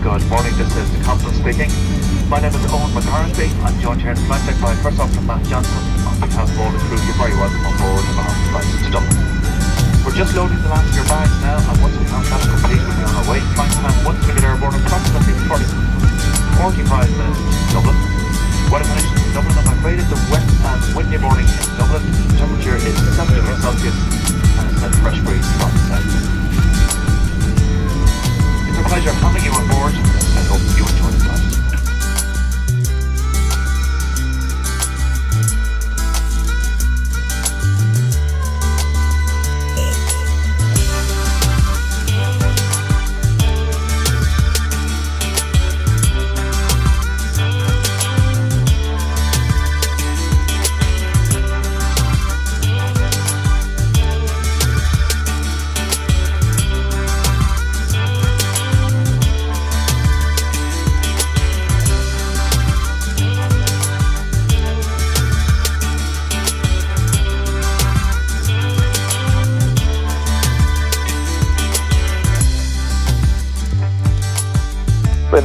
Good morning, this is the Consul speaking. My name is Owen McCarthy. I'm joined here in flight deck by First Officer Matt Johnson. On behalf of all the crew, you're very welcome on board our flight to Dublin. We're just loading the last of your bags now, and once we have that complete, we'll be on our way. Flight time, once we get airborne, approximately 45 minutes to Dublin. Weather conditions in Dublin, I'm afraid it's a wet and windy morning in Dublin. The temperature is 7 degrees Celsius, and it's a fresh breeze from the south. It's a pleasure having you on board. I hope you enjoy the flight.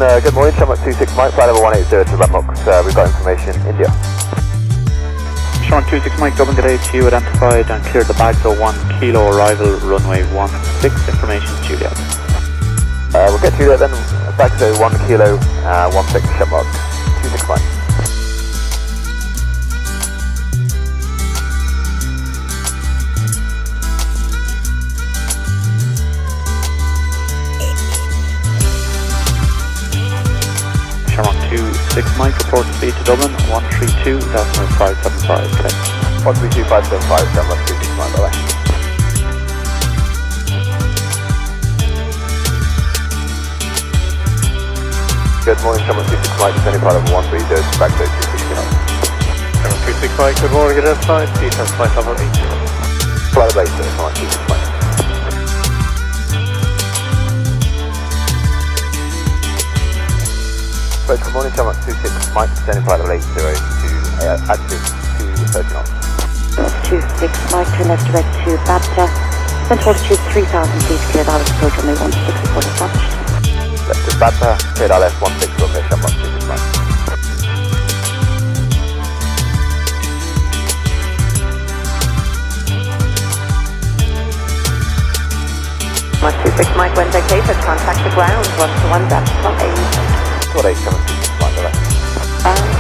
Good morning, Shamrock 26 Mike, flight level 180 to Liverpool. We've got information, India. Shamrock 26 Mike, Dublin, good day to you, identified and cleared the bags, so 1 kilo, arrival, runway 16, information, Juliet. We'll get Juliet then, back to 1 kilo, 16 Shamrock 26 Mike. Shamrock 26 Mike, report speed to Dublin, 132.575 today. 132.575, Shamrock 26 Mike, bye bye. Good morning, Shamrock 26 Mike, descending pilot 130, back to 260 knots. Shamrock 26 Mike, good morning, identified, details flight level 80. Flight level 80, Shamrock 26 Mike. Good morning, Shamrock 26 Mike, descending flight level 80 to altitude 230 knots. 26 Mike, turn left direct to Babta, central altitude 3000 feet, cleared out of approach runway 16, report established. Left to Babta, cleared LS 16, okay, Shamrock 26 Mike. Shamrock 26 Mike, when vacated, contact the ground, 121 depth, 8. What 8, Shamrock 26 Mike, bye bye.